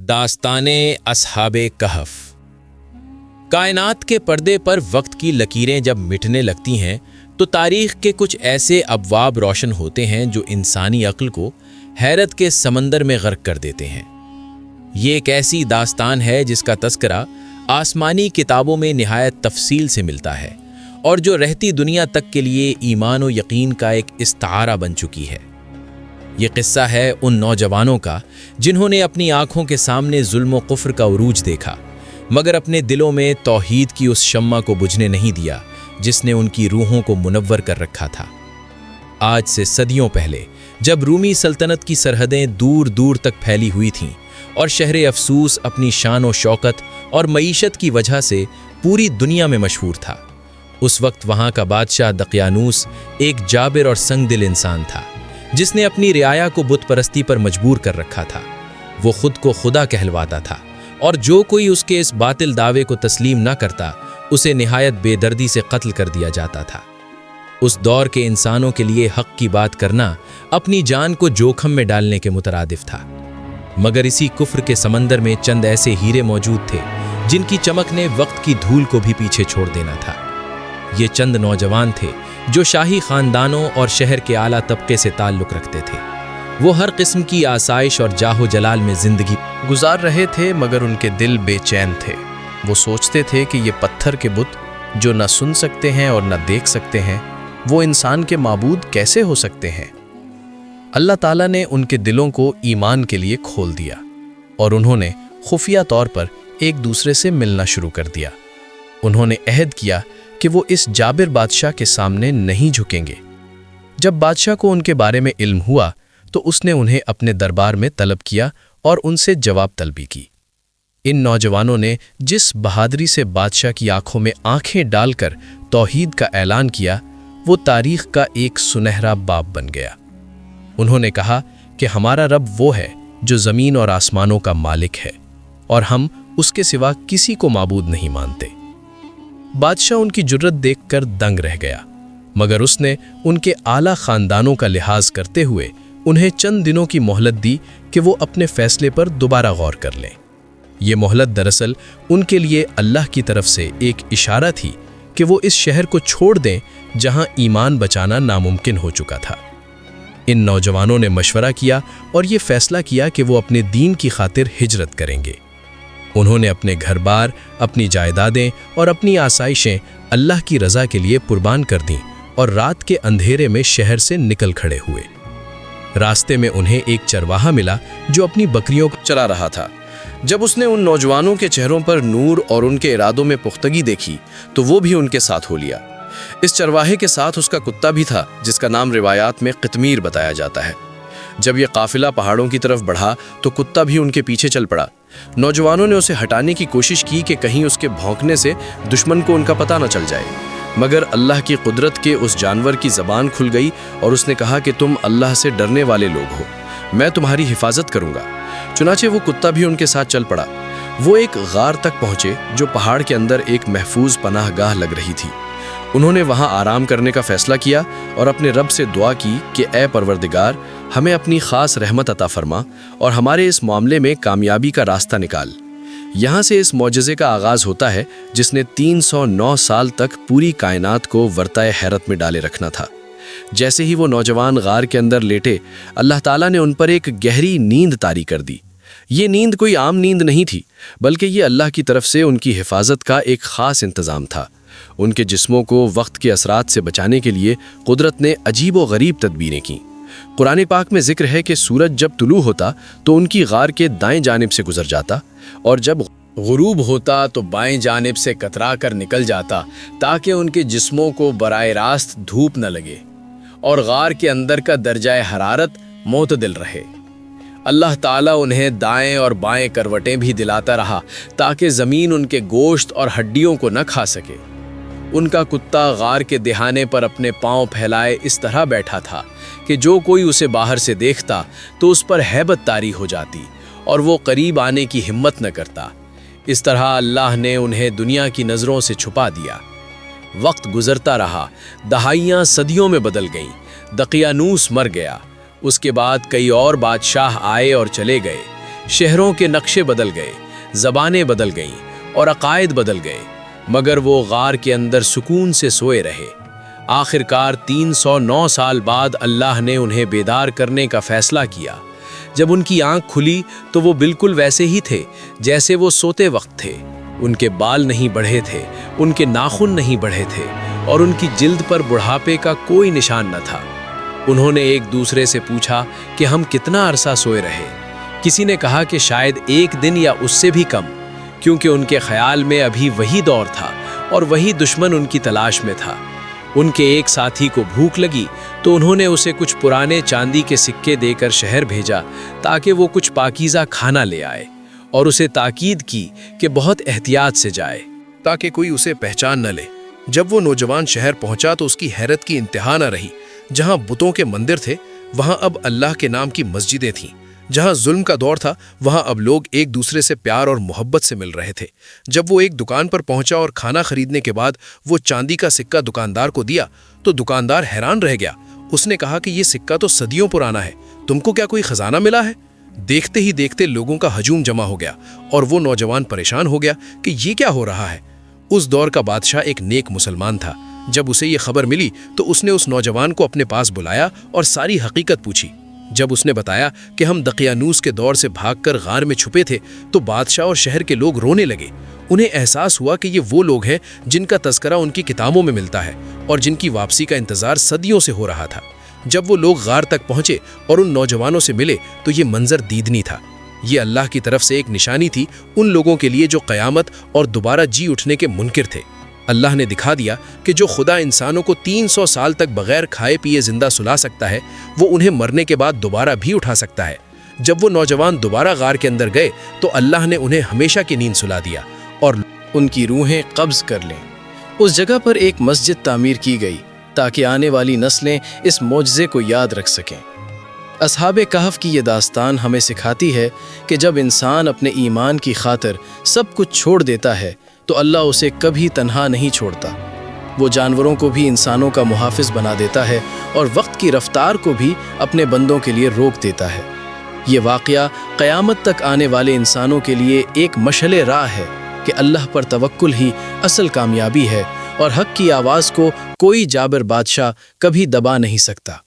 दास्ताने अस्हाबे कहफ। कायनात के पर्दे पर वक्त की लकीरें जब मिटने लगती हैं तो तारीख के कुछ ऐसे अबवाब रोशन होते हैं जो इंसानी अक्ल को हैरत के समंदर में गर्क कर देते हैं। ये एक ऐसी दास्तान है जिसका तस्करा आसमानी किताबों में निहायत तफसील से मिलता है और जो रहती दुनिया तक के लिए ईमान और यकीन का एक इस्तारा बन चुकी है। ये किस्सा है उन नौजवानों का जिन्होंने अपनी आंखों के सामने जुल्म व कुफ्र का उरूज देखा, मगर अपने दिलों में तौहीद की उस शम्मा को बुझने नहीं दिया जिसने उनकी रूहों को मुनव्वर कर रखा था। आज से सदियों पहले जब रूमी सल्तनत की सरहदें दूर दूर तक फैली हुई थीं और शहर अफसूस अपनी शान व शौकत और मईशत की वजह से पूरी दुनिया में मशहूर था, उस वक्त वहाँ का बादशाह दकियानूस एक जाबिर और संगदिल इंसान था जिसने अपनी रियाया को बुत परस्ती पर मजबूर कर रखा था। वो खुद को खुदा कहलवाता था और जो कोई उसके इस बातिल दावे को तस्लीम न करता उसे निहायत बेदर्दी से कत्ल कर दिया जाता था। उस दौर के इंसानों के लिए हक की बात करना अपनी जान को जोखम में डालने के मुतरादिफ था, मगर इसी कुफ्र के समंदर में चंद ऐसे हीरे मौजूद थे जिनकी चमक ने वक्त की धूल को भी पीछे छोड़ देना था। ये चंद नौजवान थे जो शाही खानदानों और शहर के आला तबके से ताल्लुक़ रखते थे। वो हर किस्म की आसाइश और जाहो जलाल में ज़िंदगी गुजार रहे थे, मगर उनके दिल बेचैन थे। वो सोचते थे कि ये पत्थर के बुत जो न सुन सकते हैं और न देख सकते हैं, वो इंसान के माबूद कैसे हो सकते हैं। अल्लाह ताला ने उनके दिलों को ईमान के लिए खोल दिया और उन्होंने खुफिया तौर पर एक दूसरे से मिलना शुरू कर दिया। उन्होंने अहद किया कि वो इस जाबिर बादशाह के सामने नहीं झुकेंगे। जब बादशाह को उनके बारे में इल्म हुआ तो उसने उन्हें अपने दरबार में तलब किया और उनसे जवाब तलबी की। इन नौजवानों ने जिस बहादुरी से बादशाह की आंखों में आंखें डालकर तौहीद का ऐलान किया, वो तारीख का एक सुनहरा बाब बन गया। उन्होंने कहा कि हमारा रब वो है जो ज़मीन और आसमानों का मालिक है और हम उसके सिवा किसी को माबूद नहीं मानते। बादशाह उनकी जुर्रत देखकर दंग रह गया, मगर उसने उनके आला खानदानों का लिहाज करते हुए उन्हें चंद दिनों की मोहलत दी कि वो अपने फैसले पर दोबारा गौर कर लें। ये मोहलत दरअसल उनके लिए अल्लाह की तरफ से एक इशारा थी कि वो इस शहर को छोड़ दें जहां ईमान बचाना नामुमकिन हो चुका था। इन नौजवानों ने मशवरा किया और ये फैसला किया कि वो अपने दीन की खातिर हिजरत करेंगे। उन्होंने अपने घर बार, अपनी जायदादें और अपनी आसाइशें अल्लाह की रज़ा के लिए कुर्बान कर दीं और रात के अंधेरे में शहर से निकल खड़े हुए। रास्ते में उन्हें एक चरवाहा मिला जो अपनी बकरियों को चला रहा था। जब उसने उन नौजवानों के चेहरों पर नूर और उनके इरादों में पुख्तगी देखी तो वो भी उनके साथ हो लिया। इस चरवाहे के साथ उसका कुत्ता भी था जिसका नाम रिवायात में कितमीर बताया जाता है। जब यह काफिला पहाड़ों की तरफ बढ़ा तो कुत्ता भी उनके पीछे चल पड़ा। नौजवानों ने उसे हटाने की कोशिश की कि कहीं उसके भौंकने से दुश्मन को उनका पता न चल जाए, मगर अल्लाह की कुदरत के उस जानवर की ज़बान खुल गई और उसने कहा कि तुम अल्लाह से डरने वाले लोग हो, मैं तुम्हारी हिफाजत करूँगा। चुनाचे वो कुत्ता भी उनके साथ चल पड़ा। वो एक गार तक पहुँचे जो पहाड़ के अंदर एक महफूज पनाहगाह लग रही थी। उन्होंने वहाँ आराम करने का फ़ैसला किया और अपने रब से दुआ की कि ए परवरदिगार, हमें अपनी ख़ास रहमत अता फरमा और हमारे इस मामले में कामयाबी का रास्ता निकाल। यहाँ से इस मौजज़े का आगाज़ होता है जिसने 309 साल तक पूरी कायनात को वर्ताए हैरत में डाले रखना था। जैसे ही वो नौजवान गार के अंदर लेटे, अल्लाह ताला ने उन पर एक गहरी नींद तारी कर दी। ये नींद कोई आम नींद नहीं थी, बल्कि ये अल्लाह की तरफ से उनकी हिफाजत का एक ख़ास इंतज़ाम था। उनके जिस्मों को वक्त के असरात से बचाने के लिए कुदरत ने अजीब व गरीब तदबीरें की। कुरान पाक में जिक्र है कि सूरज जब तुलू होता तो उनकी गार के दाएं जानिब से गुजर जाता और जब गुरूब होता तो बाएं जानिब से कतरा कर निकल जाता ताकि उनके जिस्मों को बराए रास्त धूप न लगे और गार के अंदर का दर्जाए हरारत मोतदिल रहे। अल्लाह ताला उन्हें दाएं और बाएं करवटें भी दिलाता रहा ताकि ज़मीन उनके गोश्त और हड्डियों को न खा सके। उनका कुत्ता गार के दिहाने पर अपने पांव फैलाए इस तरह बैठा था कि जो कोई उसे बाहर से देखता तो उस पर हैबत तारी हो जाती और वो करीब आने की हिम्मत न करता। इस तरह अल्लाह ने उन्हें दुनिया की नज़रों से छुपा दिया। वक्त गुजरता रहा, दहाइयाँ सदियों में बदल गईं। दकियानूस मर गया। उसके बाद कई और बादशाह आए और चले गए। शहरों के नक्शे बदल गए, ज़बानें बदल गईं और अकायद बदल गए, मगर वो गार के अंदर सुकून से सोए रहे। आखिरकार 309 साल बाद अल्लाह ने उन्हें बेदार करने का फैसला किया। जब उनकी आंख खुली तो वो बिल्कुल वैसे ही थे जैसे वो सोते वक्त थे। उनके बाल नहीं बढ़े थे, उनके नाखून नहीं बढ़े थे और उनकी जिल्द पर बुढ़ापे का कोई निशान न था। उन्होंने एक दूसरे से पूछा कि हम कितना अरसा सोए रहे। किसी ने कहा कि शायद 1 दिन या उससे भी कम, क्योंकि उनके ख्याल में अभी वही दौर था और वही दुश्मन उनकी तलाश में था। उनके एक साथी को भूख लगी तो उन्होंने उसे कुछ पुराने चांदी के सिक्के देकर शहर भेजा ताकि वो कुछ पाकीज़ा खाना ले आए, और उसे ताकीद की कि बहुत एहतियात से जाए ताकि कोई उसे पहचान न ले। जब वो नौजवान शहर पहुंचा तो उसकी हैरत की इंतहा न रही। जहां बुतों के मंदिर थे वहां अब अल्लाह के नाम की मस्जिदें थीं। जहां जुल्म का दौर था वहां अब लोग एक दूसरे से प्यार और मोहब्बत से मिल रहे थे। जब वो एक दुकान पर पहुंचा और खाना खरीदने के बाद वो चांदी का सिक्का दुकानदार को दिया तो दुकानदार हैरान रह गया। उसने कहा कि ये सिक्का तो सदियों पुराना है, तुमको क्या कोई खजाना मिला है? देखते ही देखते लोगों का हजूम जमा हो गया और वो नौजवान परेशान हो गया कि ये क्या हो रहा है। उस दौर का बादशाह एक नेक मुसलमान था। जब उसे ये खबर मिली तो उसने उस नौजवान को अपने पास बुलाया और सारी हकीकत पूछी। जब उसने बताया कि हम दकियानूस के दौर से भागकर गार में छुपे थे तो बादशाह और शहर के लोग रोने लगे। उन्हें एहसास हुआ कि ये वो लोग हैं जिनका तस्करा उनकी किताबों में मिलता है और जिनकी वापसी का इंतजार सदियों से हो रहा था। जब वो लोग गार तक पहुंचे और उन नौजवानों से मिले तो ये मंजर दीदनी था। ये अल्लाह की तरफ से एक निशानी थी उन लोगों के लिए जो क़यामत और दोबारा जी उठने के मुनकिर थे। अल्लाह ने दिखा दिया कि जो खुदा इंसानों को 300 साल तक बगैर खाए पिए जिंदा सुला सकता है वो उन्हें मरने के बाद दोबारा भी उठा सकता है। जब वो नौजवान दोबारा गार के अंदर गए तो अल्लाह ने उन्हें हमेशा की नींद सुला दिया और उनकी रूहें कब्ज कर लें। उस जगह पर एक मस्जिद तामीर की गई ताकि आने वाली नस्लें इस मौजज़े को याद रख सकें। असहाबे कहफ की ये दास्तान हमें सिखाती है कि जब इंसान अपने ईमान की खातिर सब कुछ छोड़ देता है तो अल्लाह उसे कभी तन्हा नहीं छोड़ता। वो जानवरों को भी इंसानों का मुहाफिज बना देता है और वक्त की रफ्तार को भी अपने बंदों के लिए रोक देता है। ये वाक़या क़यामत तक आने वाले इंसानों के लिए एक मशअले राह है कि अल्लाह पर तवक्कुल ही असल कामयाबी है और हक़ की आवाज़ को कोई जाबिर बादशाह कभी दबा नहीं सकता।